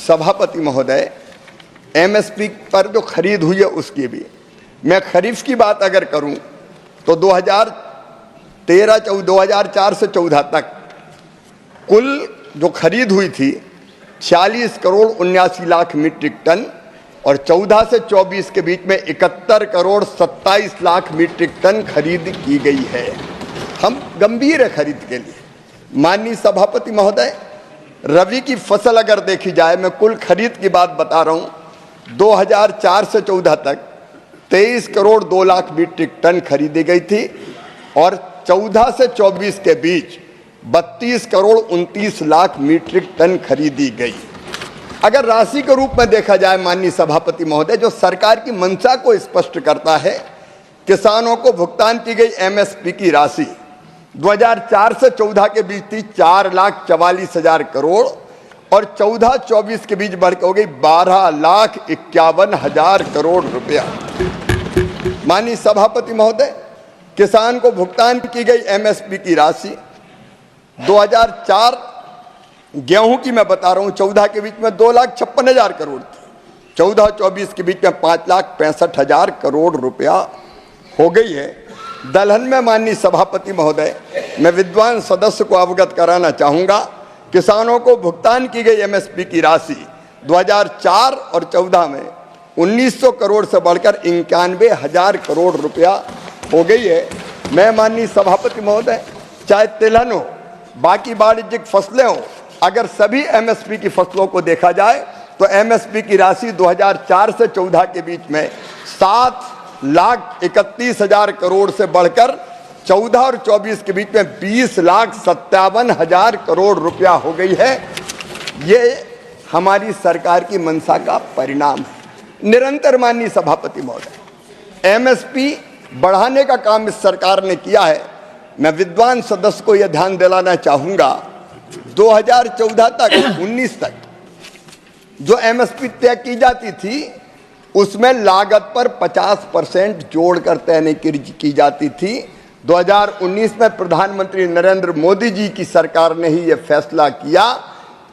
सभापति महोदय, एमएसपी पर जो खरीद हुई है उसकी भी, मैं खरीफ की बात अगर करूं तो 2004 से 14 तक कुल जो खरीद हुई थी 46 करोड़ 79 लाख मीट्रिक टन और 14 से 24 के बीच में 71 करोड़ 27 लाख मीट्रिक टन खरीद की गई है। हम गंभीर है खरीद के लिए। माननीय सभापति महोदय, रबी की फसल अगर देखी जाए, मैं कुल खरीद की बात बता रहा हूं, 2004 से 14 तक 23 करोड़ 2 लाख मीट्रिक टन खरीदी गई थी और 14 से 24 के बीच 32 करोड़ 29 लाख मीट्रिक टन खरीदी गई। अगर राशि के रूप में देखा जाए माननीय सभापति महोदय, जो सरकार की मंशा को स्पष्ट करता है, किसानों को भुगतान की गई एमएसपी की राशि 2004 से 14 के बीच थी 4,44,000 करोड़ और 14-24 के बीच बढ़ हो गई 12,51,000 करोड़ रुपया। माननीय सभापति महोदय, किसान को भुगतान की गई एमएसपी की राशि 2004 गेहूं की मैं बता रहा हूं, 14 के बीच में 2,56,000 करोड़ थी, 14-24 के बीच में 5,65,000 करोड़ रुपया हो गई है। दलहन में माननीय सभापति महोदय, मैं विद्वान सदस्य को अवगत कराना चाहूंगा, किसानों को भुगतान की गई एमएसपी की राशि 2004 और 14 में 1900 करोड़ से बढ़कर 91,000 करोड़ रुपया हो गई है। मैं माननीय सभापति महोदय, चाहे तिलहन हो, बाकी वाणिज्यिक फसलें हो, अगर सभी एमएसपी की फसलों को देखा जाए तो एमएसपी की राशि 2004 से 14 के बीच में 7,31,000 करोड़ से बढ़कर 14 और 24 के बीच में 20,57,000 करोड़ रुपया हो गई है। ये हमारी सरकार की मंशा का परिणाम है। निरंतर माननीय सभापति महोदय, एमएसपी बढ़ाने का काम इस सरकार ने किया है। मैं विद्वान सदस्य को यह ध्यान दिलाना चाहूंगा, 2014 तक 19 तक जो एमएसपी तय की जाती थी उसमें लागत पर 50% जोड़कर तय नहीं की जाती थी। 2019 में प्रधानमंत्री नरेंद्र मोदी जी की सरकार ने ही यह फैसला किया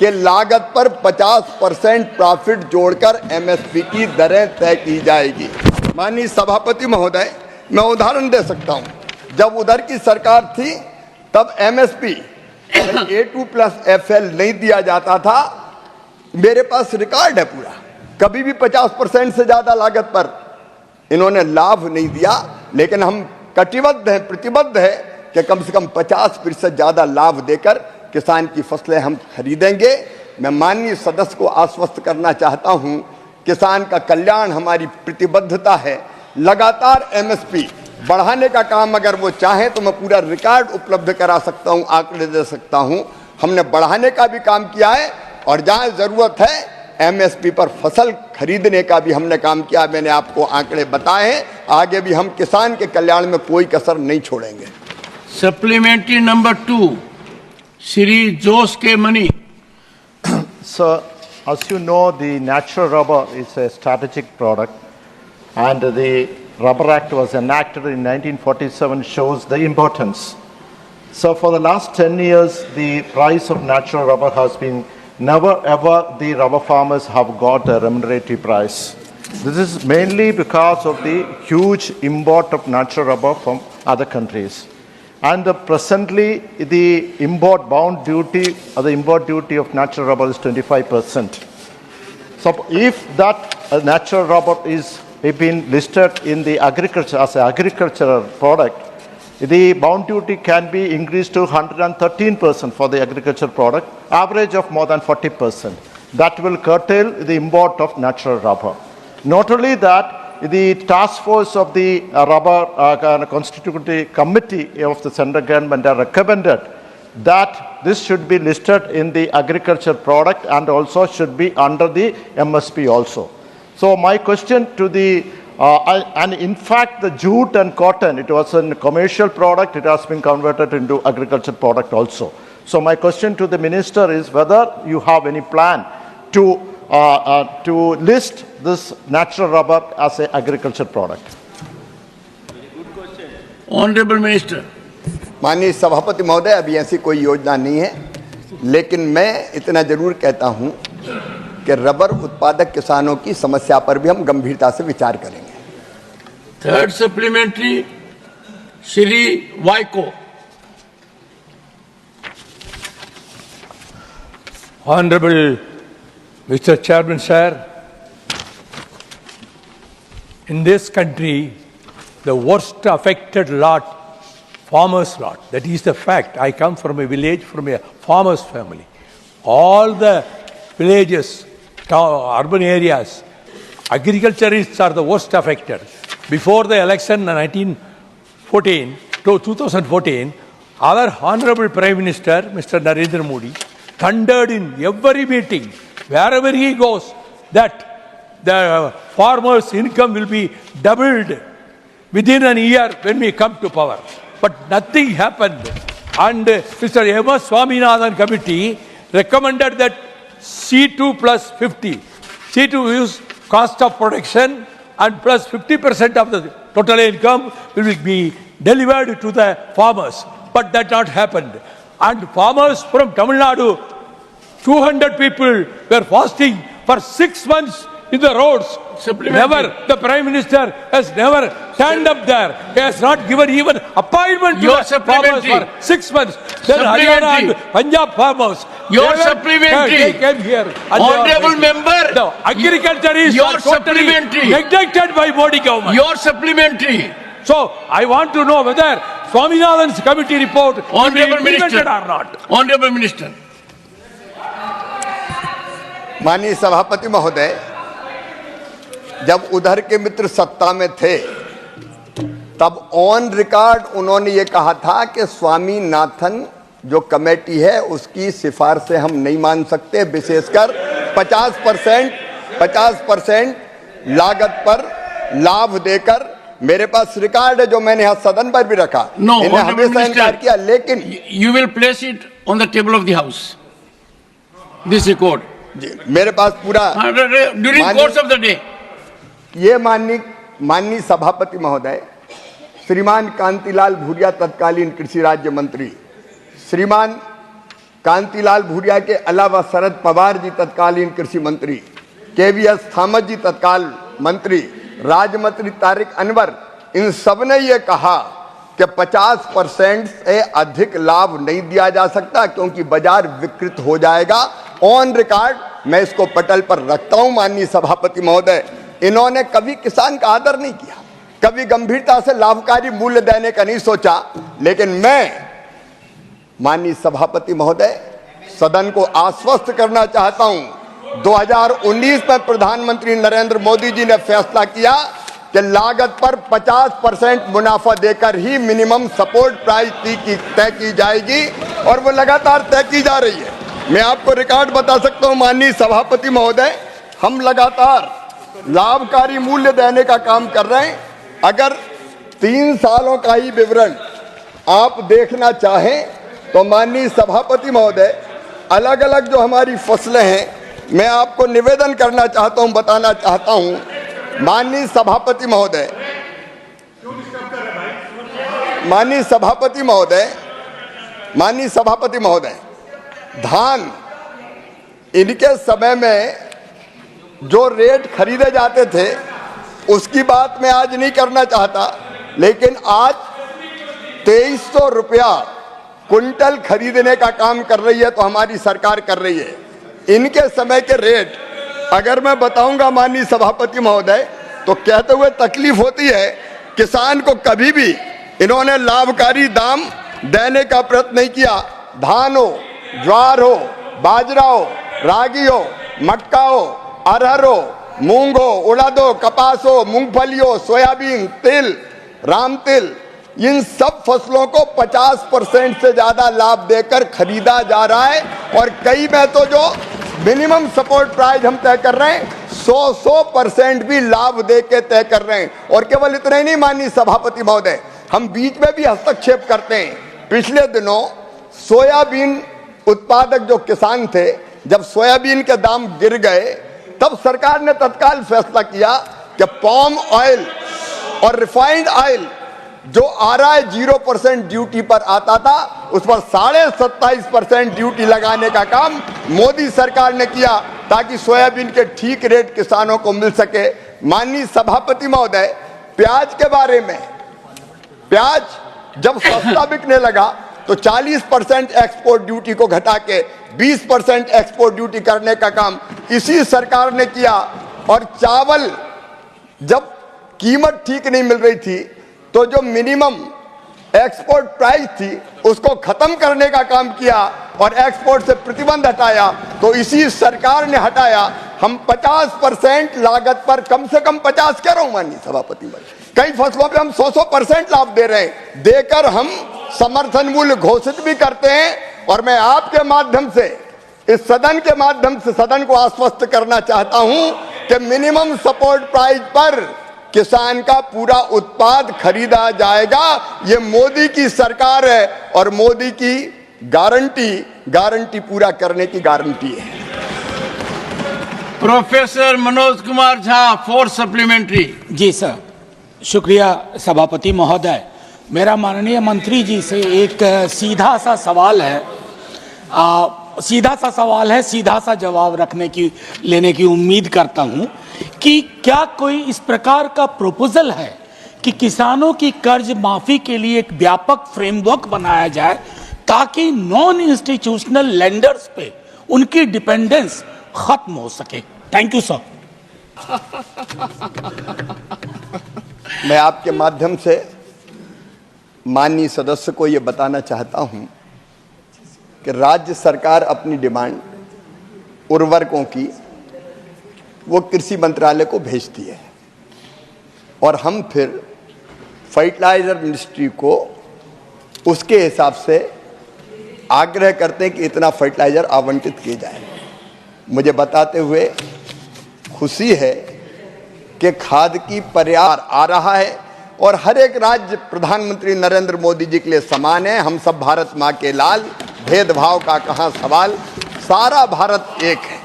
कि लागत पर 50% प्रॉफिट जोड़कर एमएसपी की दरें तय की जाएगी। माननीय सभापति महोदय, मैं उदाहरण दे सकता हूं, जब उधर की सरकार थी तब एमएसपी A2+FL नहीं दिया जाता था। मेरे पास रिकॉर्ड है पूरा, कभी भी 50% से ज्यादा लागत पर इन्होंने लाभ नहीं दिया, लेकिन हम कटिबद्ध हैं, प्रतिबद्ध है कि कम से कम 50% ज्यादा लाभ देकर किसान की फसलें हम खरीदेंगे। मैं माननीय सदस्य को आश्वस्त करना चाहता हूं, किसान का कल्याण हमारी प्रतिबद्धता है। लगातार एमएसपी बढ़ाने का काम अगर वो चाहें तो मैं पूरा रिकॉर्ड उपलब्ध करा सकता हूं, आंकड़े दे सकता हूं। हमने बढ़ाने का भी काम किया है और जहां जरूरत है एमएसपी पर फसल खरीदने का भी हमने काम किया। मैंने आपको आंकड़े बताए हैं, आगे भी हम किसान के कल्याण में कोई कसर नहीं छोड़ेंगे। सप्लीमेंट्री नंबर 2, श्री जोस के money. Sir, as you know, the natural rubber is a strategic product, and the Rubber Act was enacted in 1947, shows the importance. So for the last 10 years, the price of natural rubber has been never ever the rubber farmers have got a remunerative price. This is mainly because of the huge import of natural rubber from other countries. And presently, the import bound duty, the import duty of natural rubber is 25%. So if that natural rubber is been listed in the agriculture as an agricultural product, the bound duty can be increased to 113% for the agricultural product, average of more than 40%. That will curtail the import of natural rubber. Not only that, the task force of the rubber constitutive committee of the central government have recommended that this should be listed in the agriculture product and also should be under the MSP also. So my question to the, and in fact the jute and cotton, it was a commercial product, it has been converted into agriculture product also. So my question to the minister is whether you have any plan to list this natural rubber as an agriculture product. Honorable Minister. माननीय सभापति महोदय, अभी ऐसी कोई योजना नहीं है, लेकिन मैं इतना जरूर कहता हूं कि रबर उत्पादक किसानों की समस्या पर भी हम गंभीरता से विचार करेंगे। Third supplementary Shri Vaiko. Honorable Mr. Chairman, sir, in this country, the worst affected lot, farmers' lot, that is the fact. I come from a village, from a farmer's family. All the villages, urban areas, agriculturists are the worst affected. Before the election in 1914 to 2014, our Honorable Prime Minister, Mr. Narendra Modi, thundered in every meeting, wherever he goes, that the farmers' income will be doubled within a year when we come to power. But nothing happened. And Mr. M.S. Swaminathan committee recommended that C2 plus 50. C2 is cost of production and plus 50% of the total income will be delivered to the farmers. But that not happened. And farmers from Tamil Nadu, 200 people were fasting for 6 months in the roads. Never, the Prime Minister has never turned up there. He has not given even appointment to the farmers for 6 months. Then Haryana and Punjab farmers. Your supplementary. They came here. Honorable member. The agriculture is Your totally supplementary. neglected by Modi government. Your supplementary. So, I want to know whether Swaminathan's committee report will be Honorable implemented Minister. or not. Honorable Minister. माननीय सभापति महोदय, जब उधर के मित्र सत्ता में थे तब ऑन रिकॉर्ड उन्होंने ये कहा था कि स्वामीनाथन जो कमेटी है उसकी सिफारिशें हम नहीं मान सकते, विशेषकर 50% लागत पर लाभ देकर। मेरे पास रिकॉर्ड है जो मैंने यहाँ सदन पर भी रखा। इन्हें हमेशा इनकार किया, लेकिन you will place it on the table of the house. This record. जी, मेरे पास पूरा during course of the day. ये माननीय सभापति महोदय, श्रीमान कांतिलाल भूरिया तत्कालीन कृषि राज्य मंत्री, श्रीमान कांतिलाल भूरिया के अलावा शरद पवार जी तत्कालीन कृषि मंत्री, केवीएस थॉमस जी तत्काल मंत्री, राज्य मंत्री तारिक अनवर, इन सब ने ये कहा कि 50% से अधिक लाभ नहीं दिया जा सकता क्योंकि बाजार विकृत हो जाएगा। ऑन रिकॉर्ड मैं इसको पटल पर रखता हूं। माननीय सभापति महोदय, इन्होंने कभी किसान का आदर नहीं किया, कभी गंभीरता से लाभकारी मूल्य देने का नहीं सोचा। लेकिन मैं माननीय सभापति महोदय सदन को आश्वस्त करना चाहता हूं, 2019 में प्रधानमंत्री नरेंद्र मोदी जी ने फैसला किया कि लागत पर 50% मुनाफा देकर ही मिनिमम सपोर्ट प्राइस तय की जाएगी और वो लगातार तय की जा रही है। मैं आपको रिकॉर्ड बता सकता हूं माननीय सभापति महोदय, हम लगातार लाभकारी मूल्य देने का काम कर रहे हैं। अगर 3 सालों का ही विवरण आप देखना चाहें तो माननीय सभापति महोदय, अलग अलग जो हमारी फसलें हैं, मैं आपको निवेदन करना चाहता हूं, बताना चाहता हूं। माननीय सभापति महोदय, माननीय सभापति महोदय, धान इनके समय में जो रेट खरीदे जाते थे उसकी बात मैं आज नहीं करना चाहता, लेकिन आज 2300 रुपया कुंटल खरीदने का काम कर रही है तो हमारी सरकार कर रही है। इनके समय के रेट अगर मैं बताऊंगा माननीय सभापति महोदय तो कहते हुए तकलीफ होती है। किसान को कभी भी इन्होंने लाभकारी दाम देने का प्रयत्न नहीं किया। धान हो, ज्वार हो, बाजरा हो, रागी हो, मक्का हो, अरहर हो, मूंग हो, उड़द हो, कपास हो, मूंगफली हो, सोयाबीन, तिल, राम तिल, इन सब फसलों को 50% से ज्यादा लाभ देकर खरीदा जा रहा है। और कई में तो जो मिनिमम सपोर्ट प्राइस हम तय कर रहे हैं 100% भी लाभ दे के तय कर रहे हैं। और केवल इतना ही नहीं माननीय सभापति महोदय, हम बीच में भी हस्तक्षेप करते हैं। पिछले दिनों सोयाबीन उत्पादक जो किसान थे, जब सोयाबीन के दाम गिर गए तब सरकार ने तत्काल फैसला किया कि पाम ऑयल और रिफाइंड ऑयल जो आ रहा है 0% ड्यूटी पर आता था, उस पर 27.5% ड्यूटी लगाने का काम मोदी सरकार ने किया ताकि सोयाबीन के ठीक रेट किसानों को मिल सके। माननीय सभापति महोदय, प्याज के बारे में, प्याज जब सस्ता बिकने लगा तो 40% एक्सपोर्ट ड्यूटी को घटा के 20% एक्सपोर्ट ड्यूटी करने का काम इसी सरकार ने किया। और चावल जब कीमत ठीक नहीं मिल रही थी तो जो मिनिमम एक्सपोर्ट प्राइस थी उसको खत्म करने का काम किया और एक्सपोर्ट से प्रतिबंध हटाया, तो इसी सरकार ने हटाया। हम 50% लागत पर, कम से कम 50 कह रहा हूं माननीय सभापति, कई फसलों पे हम 100% लाभ दे रहे हैं, देकर हम समर्थन मूल्य घोषित भी करते हैं। और मैं आपके माध्यम से, इस सदन के माध्यम से सदन को आश्वस्त करना चाहता हूं कि मिनिमम सपोर्ट प्राइस पर किसान का पूरा उत्पाद खरीदा जाएगा। ये मोदी की सरकार है और मोदी की गारंटी पूरा करने की गारंटी है। Professor Manoj Kumar Jha for supplementary. जी सर, शुक्रिया सभापति महोदय। मेरा माननीय मंत्री जी से एक सीधा सा सवाल है, सीधा सा जवाब लेने की उम्मीद करता हूं कि क्या कोई इस प्रकार का प्रपोजल है कि किसानों की कर्ज माफी के लिए एक व्यापक फ्रेमवर्क बनाया जाए ताकि नॉन इंस्टीट्यूशनल लेंडर्स पे उनकी डिपेंडेंस खत्म हो सके। Thank you sir. मैं आपके माध्यम से माननीय सदस्य को यह बताना चाहता हूं कि राज्य सरकार अपनी डिमांड उर्वरकों की वो कृषि मंत्रालय को भेजती है और हम फिर फर्टिलाइजर मिनिस्ट्री को उसके हिसाब से आग्रह करते हैं कि इतना फर्टिलाइजर आवंटित किए जाए। मुझे बताते हुए खुशी है कि खाद की पर्याप्त आ रहा है और हर एक राज्य प्रधानमंत्री नरेंद्र मोदी जी के लिए समान है। हम सब भारत माँ के लाल, भेदभाव का कहाँ सवाल, सारा भारत एक है।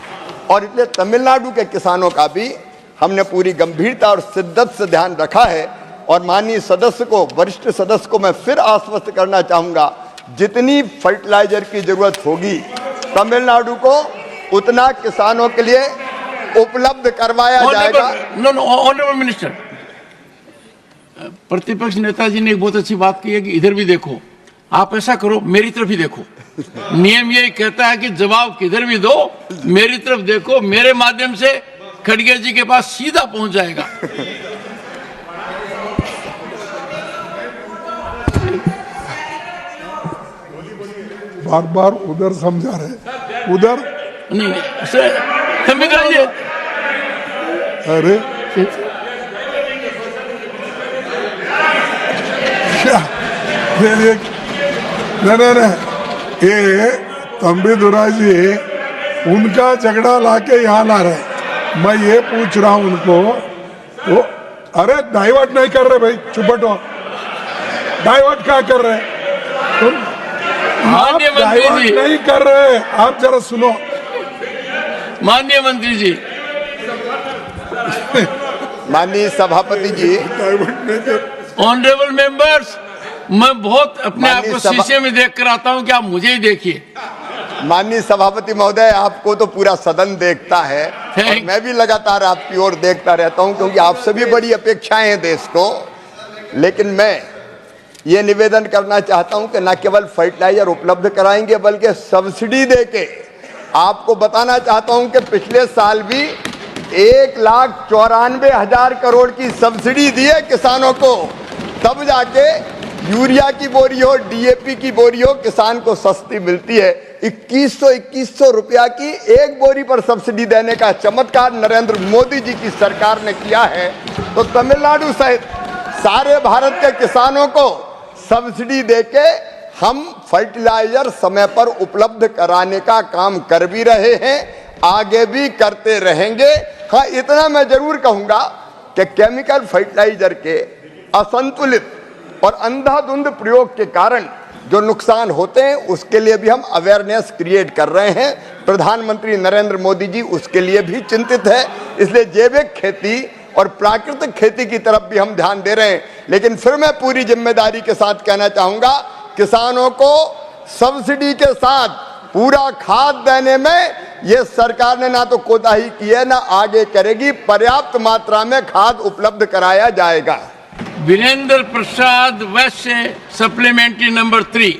और इसलिए तमिलनाडु के किसानों का भी हमने पूरी गंभीरता और शिद्दत से ध्यान रखा है। और माननीय सदस्य को, वरिष्ठ सदस्य को मैं फिर आश्वस्त करना चाहूँगा, जितनी फर्टिलाइजर की जरूरत होगी तमिलनाडु को उतना किसानों के लिए उपलब्ध करवाया जाएगा। ऑनरेबल मिनिस्टर, प्रतिपक्ष नेताजी ने एक बहुत अच्छी बात की है कि इधर भी देखो। आप ऐसा करो, मेरी तरफ ही देखो। नियम यही कहता है कि जवाब किधर भी दो, मेरी तरफ देखो, मेरे माध्यम से खड़गे जी के पास सीधा पहुंच जाएगा। बार बार उधर समझा रहे, उधर नहीं संविधान जी। अरे क्या नहीं, ये तंबीदुराई जी उनका झगड़ा लाके यहाँ ला रहे। मैं ये पूछ रहा हूँ उनको, वो अरे डाइवर्ट नहीं कर रहे भाई, चुप बैठो। डाइवर्ट क्या कर रहे तुम? आप डाइवर्ट नहीं कर रहे, आप जरा सुनो। माननीय मंत्री जी, माननीय सभापति जी, ऑनरेबल मेंबर्स, मैं बहुत अपने आप को शीशे में देख कर आता हूं कि आप मुझे ही देखिए। माननीय सभापति महोदय, आपको तो पूरा सदन देखता है और मैं भी लगातार आपकी ओर देखता रहता हूं क्योंकि आपसे भी बड़ी अपेक्षाएं हैं देश को। लेकिन मैं ये निवेदन करना चाहता हूं कि न केवल फर्टिलाइजर उपलब्ध कराएंगे बल्कि सब्सिडी देके आपको बताना चाहता हूं कि पिछले साल भी 1,94,000 करोड़ की सब्सिडी दी है किसानों को, तब जाके यूरिया की बोरी हो, डीएपी की बोरी हो, किसान को सस्ती मिलती है। 2100 रुपया की एक बोरी पर सब्सिडी देने का चमत्कार नरेंद्र मोदी जी की सरकार ने किया है। तो तमिलनाडु सहित सारे भारत के किसानों को सब्सिडी देके हम फर्टिलाइजर समय पर उपलब्ध कराने का काम कर भी रहे हैं, आगे भी करते रहेंगे। हाँ, इतना मैं जरूर कहूंगा कि केमिकल फर्टिलाइजर के असंतुलित और अंधाधुंध प्रयोग के कारण जो नुकसान होते हैं उसके लिए भी हम अवेयरनेस क्रिएट कर रहे हैं। प्रधानमंत्री नरेंद्र मोदी जी उसके लिए भी चिंतित है। इसलिए जैविक खेती और प्राकृतिक खेती की तरफ भी हम ध्यान दे रहे हैं। लेकिन फिर मैं पूरी जिम्मेदारी के साथ कहना चाहूंगा, किसानों को सब्सिडी के साथ पूरा खाद देने में ये सरकार ने ना तो कोताही की है, ना आगे करेगी। पर्याप्त मात्रा में खाद उपलब्ध कराया जाएगा। वीरेंद्र प्रसाद वैश्य, सप्लीमेंट्री नंबर 3।